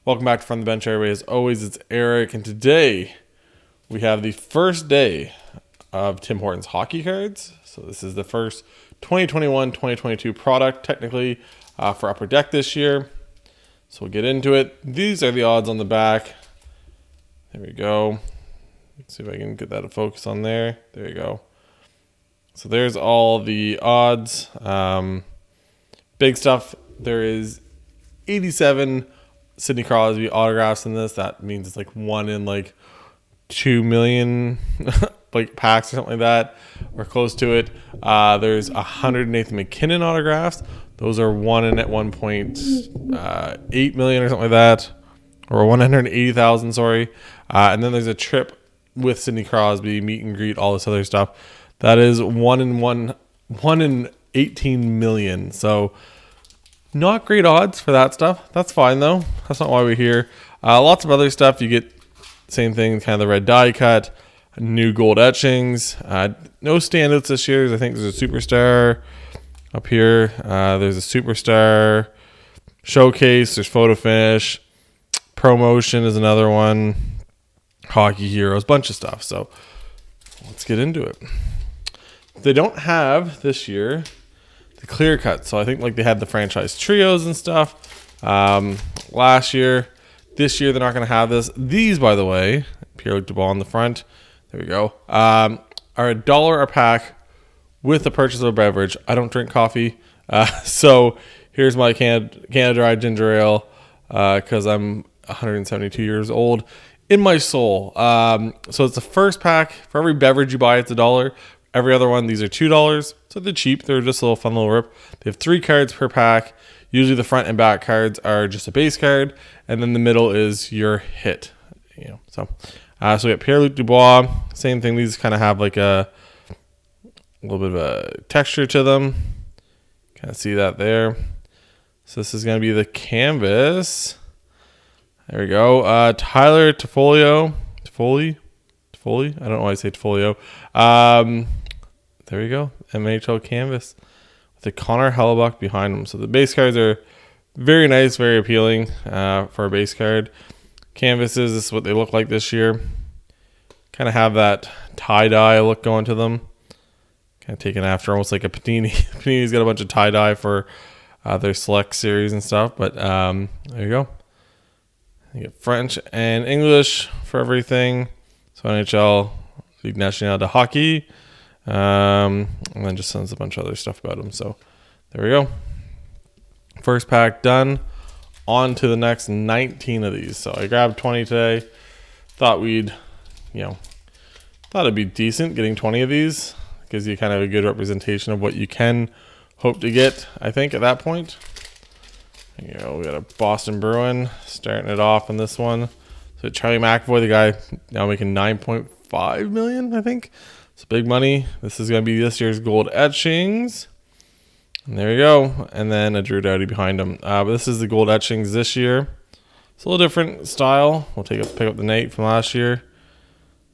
Welcome back to From the Bench, everybody. As always, it's Eric, and today we have the first day of Tim Hortons hockey cards. So this is the first 2021-2022 product, technically, for Upper Deck this year. So we'll get into it. These are the odds on the back. There we go. Let's see if I can get that to focus on there. There you go. So there's all the odds. Big stuff. There is 87 Sidney Crosby autographs in this. That means it's like 1 in 2 million like packs or something like that, or close to it. There's 100 Nathan McKinnon autographs. Those are 1 in at 1.8 million or something like that, or 180,000. Sorry. And then there's a trip with Sidney Crosby, meet and greet, all this other stuff. That is 1 in 18 million. So not great odds for that stuff. That's fine though. That's not why we're here. Lots of other stuff. You get same thing, kind of the red die cut, new gold etchings. No standouts this year. I think there's a superstar up here. There's a superstar showcase. There's photo finish. Promotion is another one. Hockey heroes, bunch of stuff. So let's get into it. They don't have this year the clear cut. So I think they had the franchise trios and stuff last year. This year they're not going to have this. These, by the way, Pierre-Luc Dubois on the front. There we go. Are $1 a pack with the purchase of a beverage. I don't drink coffee, so here's my Canada Dry ginger ale because I'm 172 years old in my soul. So it's the first pack. For every beverage you buy, it's $1. Every other one, these are $2. So they're cheap. They're just a little fun little rip. They have 3 cards per pack. Usually the front and back cards are just a base card, and then the middle is your hit. So we got Pierre-Luc Dubois. Same thing. These kind of have a little bit of a texture to them. Kind of see that there. So this is going to be the canvas. There we go. Tyler Toffoli. I don't know why I say Tofolio. There we go. NHL canvas with the Connor Hellebuck behind them. So the base cards are very nice, very appealing for a base card. Canvases, this is what they look like this year. Kind of have that tie-dye look going to them. Kind of taken after almost like a Panini. Panini's got a bunch of tie-dye for their select series and stuff. But there you go. You get French and English for everything. So NHL, Ligue Nationale de Hockey. And then just sends a bunch of other stuff about them. So there we go. First pack done. On to the next 19 of these. So I grabbed 20 today. Thought it'd be decent getting 20 of these. Gives you kind of a good representation of what you can hope to get, I think, at that point. We got a Boston Bruin starting it off in this one. So Charlie McAvoy, the guy now making $9.5 million, I think. It's big money. This is going to be this year's gold etchings. And there we go. And then a Drew Doughty behind him. But this is the gold etchings this year. It's a little different style. We'll pick up the Nate from last year.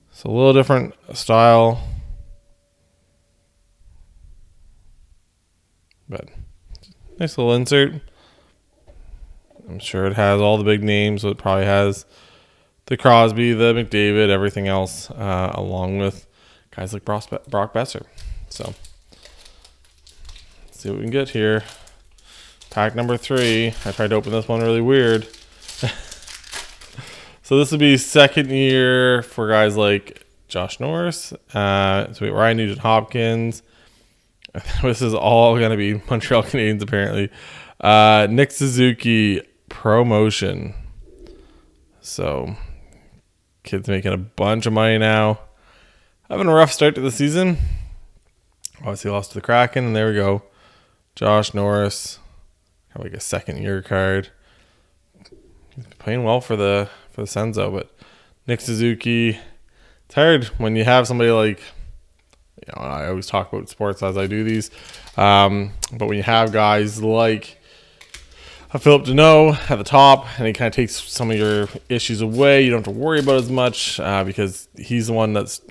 It's a little different style. But nice little insert. I'm sure it has all the big names. So it probably has the Crosby, the McDavid, everything else, along with guys like Brock Besser. So let's see what we can get here. Pack number 3. I tried to open this one really weird. So this would be second year for guys like Josh Norris. So we have Ryan Nugent-Hopkins. This is all going to be Montreal Canadiens apparently. Nick Suzuki promotion. So kid's making a bunch of money now. Having a rough start to the season. Obviously lost to the Kraken, and there we go. Josh Norris, kind of like a second year card. He's playing well for the Senzo, but Nick Suzuki. It's hard when you have somebody like, I always talk about sports as I do these, but when you have guys like Philip Deneau at the top, and he kind of takes some of your issues away. You don't have to worry about as much because he's the one that's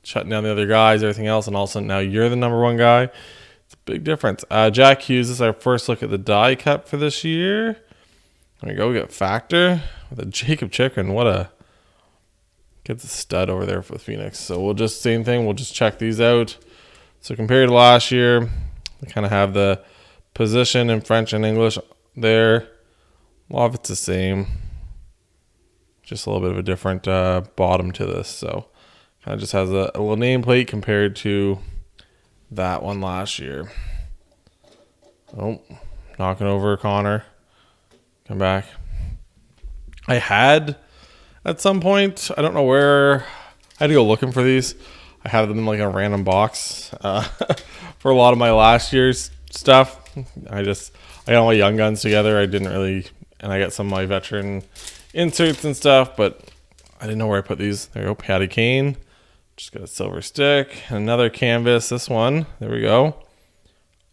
shutting down the other guys, everything else, and all of a sudden now you're the number one guy. It's a big difference. Jack Hughes, this is our first look at the die cut for this year. There we go. We got Factor with a Jacob Chikrin. What a gets a stud over there for Phoenix. So we'll just same thing. We'll just check these out. So compared to last year, we kind of have the position in French and English there. A lot of it's the same. Just a little bit of a different bottom to this. So kind of just has a little nameplate compared to that one last year. Oh, knocking over Connor. Come back. I had at some point, I don't know where, I had to go looking for these. I had them in like a random box for a lot of my last year's stuff. I got all my Young Guns together. I didn't really, and I got some of my veteran inserts and stuff, but I didn't know where I put these. There we go, Patty Kane. Just got a silver stick. Another canvas, this one. There we go.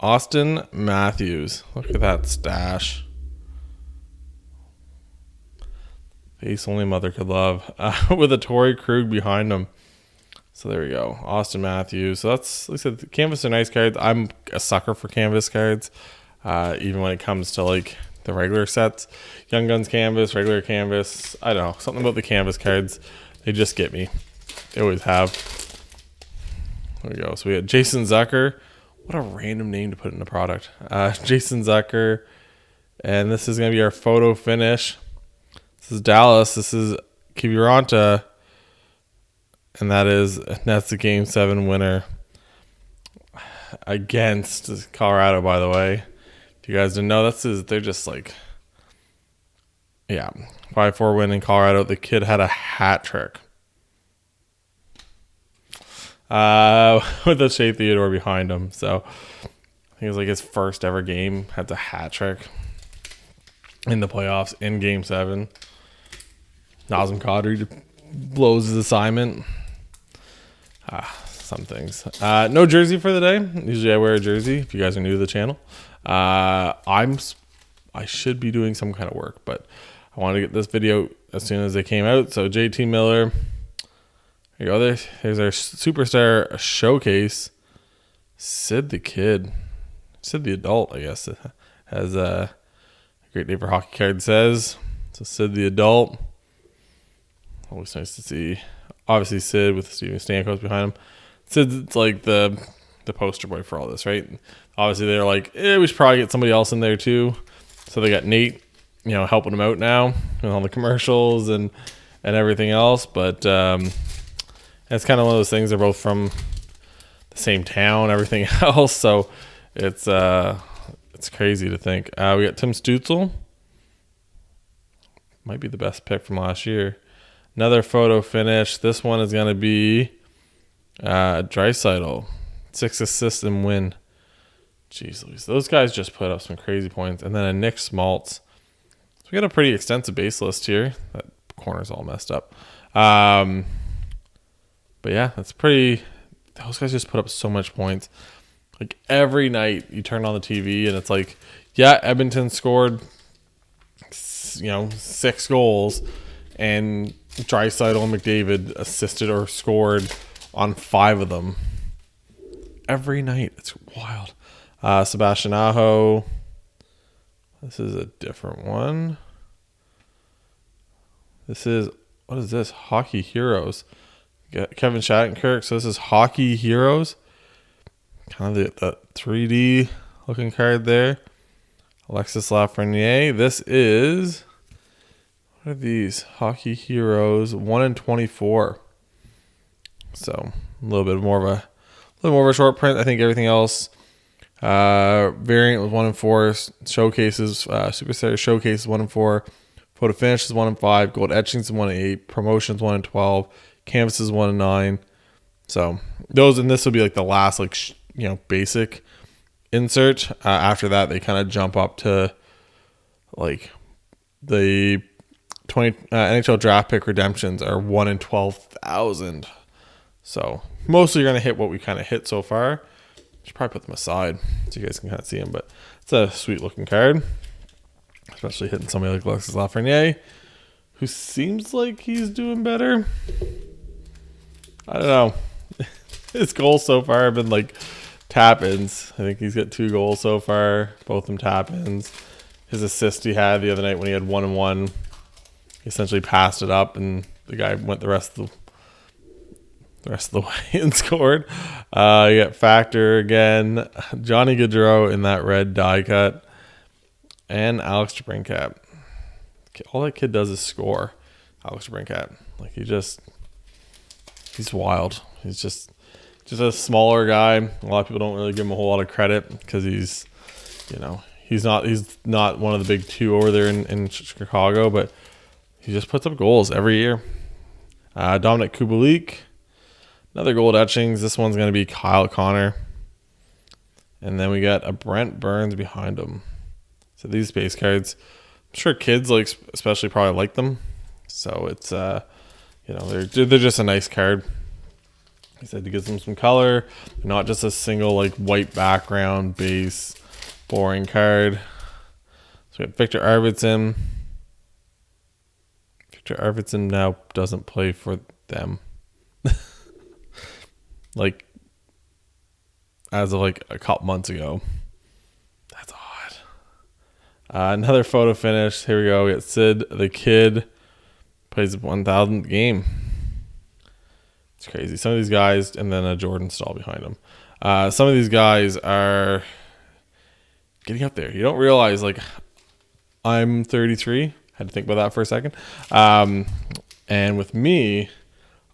Austin Matthews. Look at that stash. Face only mother could love. With a Torrey Krug behind him. So there we go. Austin Matthews. So that's, like I said, the canvas are nice cards. I'm a sucker for canvas cards. Even when it comes to like the regular sets. Young Guns canvas, regular canvas. I don't know. Something about the canvas cards. They just get me. They always have. There we go. So we had Jason Zucker. What a random name to put in the product. Jason Zucker. And this is going to be our photo finish. This is Dallas. This is Kiviranta. And that's the Game 7 winner against Colorado, by the way. If you guys didn't know, they're just like, yeah, 5-4 win in Colorado. The kid had a hat trick. With the Shea Theodore behind him. So I think it was like his first ever game. Had a hat trick in the playoffs in Game 7. Nazem Kadri blows his assignment. Some things. No jersey for the day. Usually I wear a jersey if you guys are new to the channel. I should be doing some kind of work, but I wanted to get this video as soon as they came out. So JT Miller. Here you go. There's our superstar showcase. Sid the Kid. Sid the Adult, I guess. It has a great name for hockey card says. So Sid the Adult. Always nice to see. Obviously Sid with Steven Stamkos behind him. Sid's like the poster boy for all this, right? Obviously they're like, we should probably get somebody else in there too. So they got Nate, helping them out now with all the commercials and everything else. But it's kind of one of those things. They're both from the same town, everything else. So it's crazy to think. We got Tim Stützle. Might be the best pick from last year. Another photo finish. This one is going to be Draisaitl. 6 assists and win. Jeez Louise. Those guys just put up some crazy points. And then a Nick Schmaltz. So we got a pretty extensive base list here. That corner's all messed up. But yeah, that's pretty. Those guys just put up so much points. Like every night you turn on the TV and it's like, yeah, Edmonton scored 6 goals. And Draisaitl and McDavid assisted or scored on 5 of them every night. It's wild. Sebastian Aho. This is a different one. What is this? Hockey Heroes. Kevin Shattenkirk. So this is Hockey Heroes. Kind of the 3D looking card there. Alexis Lafreniere. This is... What are these? Hockey Heroes 1/24. So a little bit more of a short print. I think everything else variant was 1/4. Showcases, Superstar Showcase 1/4. Photo Finish is 1/5. Gold Etchings is 1/8. Promotions 1/12. Canvases 1/9. So those, and this will be like the last basic insert. After that, they kind of jump up to like the 20 NHL draft pick redemptions are 1/12,000. So mostly you're going to hit what we kind of hit so far. Should probably put them aside so you guys can kind of see them. But it's a sweet looking card, especially hitting somebody like Alexis Lafreniere, who seems like he's doing better. I don't know. His goals so far have been like tap-ins. I think he's got 2 goals so far, both of them tap-ins. his assist he had the other night when he had 1-1. He essentially passed it up, and the guy went the rest of the way and scored. You got Factor again, Johnny Gaudreau in that red die cut, and Alex DeBrincat. All that kid does is score. Alex DeBrincat, like he's wild. He's just a smaller guy. A lot of people don't really give him a whole lot of credit because he's not one of the big two over there in Chicago, but he just puts up goals every year. Dominic Kubalik, another gold etchings. This one's going to be Kyle Connor. And then we got a Brent Burns behind him. So these base cards, I'm sure kids especially probably like them. So it's they're just a nice card. He said to give them some color, not just a single white background base boring card. So we got Victor Arvidsson. Victor Arvidsson now doesn't play for them. As of a couple months ago. That's odd. Another photo finish. Here we go. We got Sid the Kid. Plays 1,000th game. It's crazy. Some of these guys, and then a Jordan Staal behind them. Some of these guys are getting up there. You don't realize, I'm 33. Had to think about that for a second. And with me,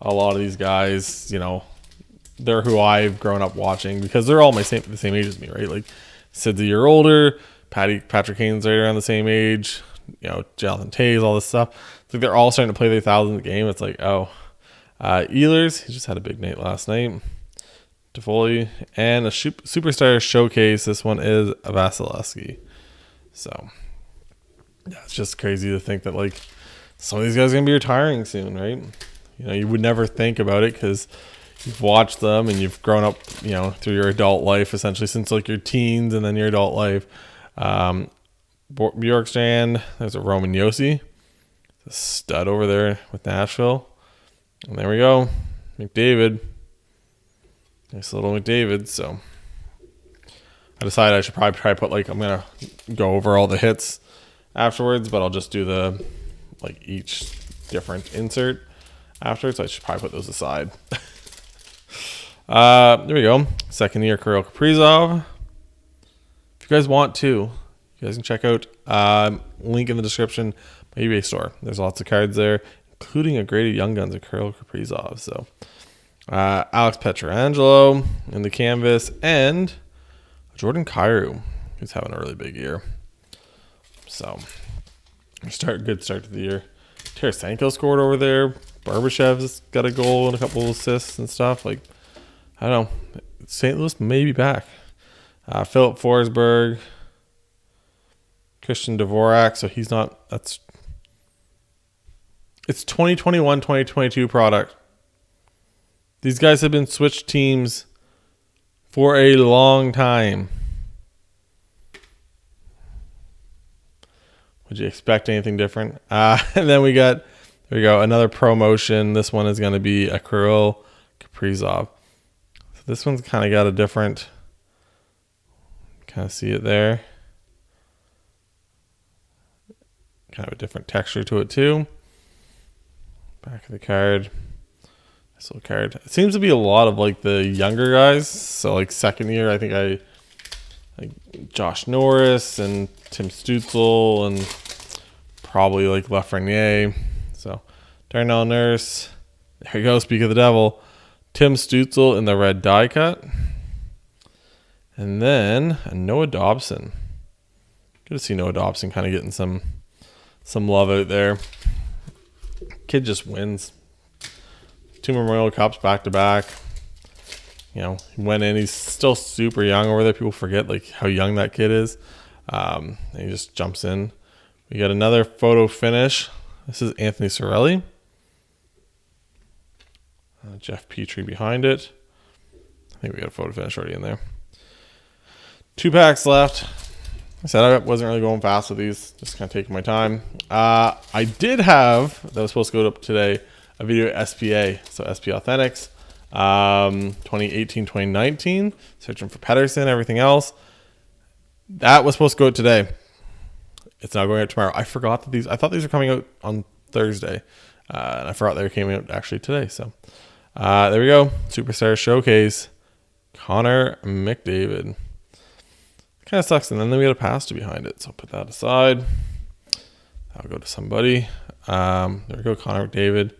a lot of these guys, they're who I've grown up watching because they're all the same age as me, right? Sid's a year older. Patrick Kane's right around the same age. Jonathan Toews, all this stuff. It's they're all starting to play their 1,000th game. It's Ehlers, he just had a big night last night. Toffoli, and a superstar showcase. This one is Vasilevsky. So, yeah, it's just crazy to think that some of these guys are gonna be retiring soon, right? You would never think about it because you've watched them and you've grown up, through your adult life essentially since your teens and then your adult life. Bjorkstrand, there's a Roman Josi, a stud over there with Nashville. And there we go, McDavid. Nice little McDavid. So I decided I should probably try to put I'm gonna go over all the hits afterwards, but I'll just do the each different insert after. So I should probably put those aside. There we go. Second year Kirill Kaprizov. If you guys want to, you guys can check out link in the description, my eBay store. There's lots of cards there, including a graded Young Guns of Kirill Kaprizov. So Alex Pietrangelo in the canvas, and Jordan Kyrou, who's having a really big year. So good start to the year. Tarasenko scored over there. Barbashev's got a goal and a couple of assists and stuff. I don't know. St. Louis may be back. Philip Forsberg. Christian Dvorak. So he's not. It's 2021, 2022 product. These guys have been switched teams for a long time. Would you expect anything different? And then there we go, another promotion. This one is going to be a Kirill Kaprizov. So this one's kind of got a different, kind of see it there. Kind of a different texture to it too. Back of the card. This little card. It seems to be a lot of the younger guys. So second year, I think Josh Norris and Tim Stützle and probably Lafreniere. So Darnell Nurse. There you go. Speak of the devil. Tim Stützle in the red die cut. And then a Noah Dobson. Good to see Noah Dobson kind of getting some love out there. Kid just wins. 2 Memorial Cups back to back. He went in. He's still super young over there. People forget how young that kid is. And he just jumps in. We got another photo finish. This is Anthony Cirelli. Jeff Petrie behind it. I think we got a photo finish already in there. 2 packs left. I said I wasn't really going fast with these. Just kind of taking my time. I did have, that was supposed to go up today, a video SPA. So SP Authentics. 2018, 2019. Searching for Pedersen, everything else. That was supposed to go out today. it's now going out tomorrow. I forgot that I thought these were coming out on Thursday. And I forgot they came out actually today. So there we go. Superstar Showcase. Connor McDavid. Kind of sucks. And then we got a pastor behind it. So put that aside. I'll go to somebody. There we go. Connor McDavid.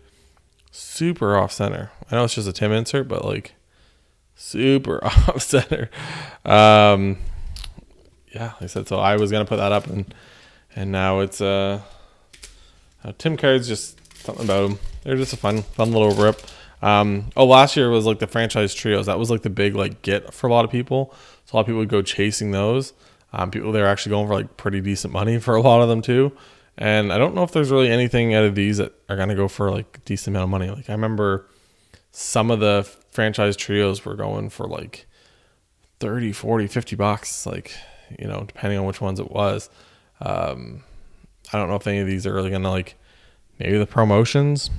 Super off center. I know it's just a Tim insert, but like super off center. Yeah, like I said, so I was going to put that up and now it's Tim cards, just something about them. They're just a fun little rip. Last year was like the franchise trios. That was like the big like get for a lot of people. So a lot of people would go chasing those. People, they're actually going for like pretty decent money for a lot of them too. And I don't know if there's really anything out of these that are going to go for like a decent amount of money. Like I remember some of the franchise trios were going for like 30, 40, 50 bucks, like, you know, depending on which ones it was. I don't know if any of these are really going to like, maybe the promotions,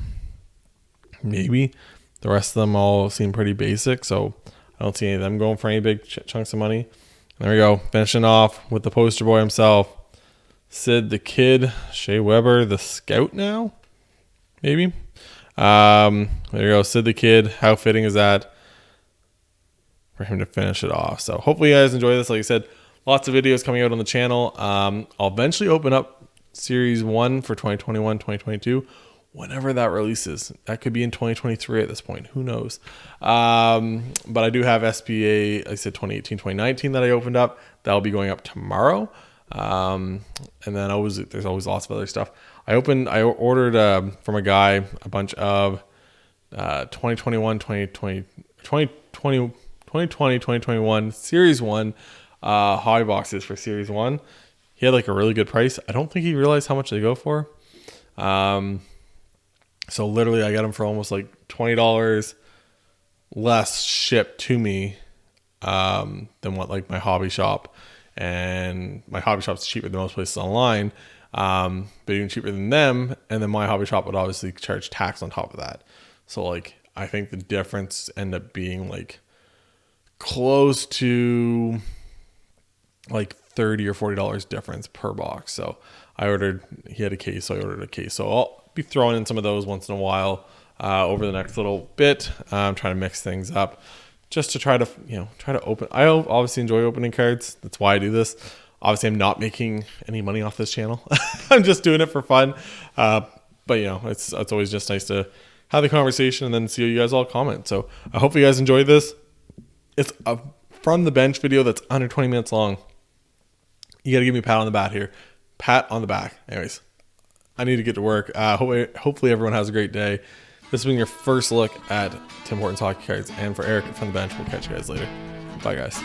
maybe. The rest of them all seem pretty basic. So I don't see any of them going for any big chunks of money. And there we go. Finishing off with the poster boy himself. Sid the Kid, Shea Weber, the Scout now, maybe. There you go, Sid the Kid. How fitting is that for him to finish it off? So hopefully you guys enjoy this. Like I said, lots of videos coming out on the channel. I'll eventually open up Series 1 for 2021, 2022, whenever that releases. That could be in 2023 at this point. Who knows? But I do have SPA, like I said, 2018, 2019 that I opened up. That'll be going up tomorrow. And then there's always lots of other stuff. I ordered from a guy a bunch of 2021, 2021 Series 1 hobby boxes for Series 1. He had like a really good price. I don't think he realized how much they go for. So literally I got them for almost like $20 less shipped to me than what like my hobby shop. And my hobby shop's cheaper than most places online, but even cheaper than them. And then my hobby shop would obviously charge tax on top of that. So like, I think the difference ended up being like close to like $30 or $40 difference per box. So he had a case, so I ordered a case. So I'll be throwing in some of those once in a while over the next little bit. I'm trying to mix things up. Just to try to open. I obviously enjoy opening cards. That's why I do this. Obviously, I'm not making any money off this channel. I'm just doing it for fun. But you know, it's always just nice to have the conversation and then see you guys all comment. So I hope you guys enjoyed this. It's a from the bench video that's under 20 minutes long. You got to give me a pat on the back here. Pat on the back. Anyways, I need to get to work. Hopefully everyone has a great day. This has been your first look at Tim Hortons hockey cards. And for Eric from the bench, we'll catch you guys later. Bye, guys.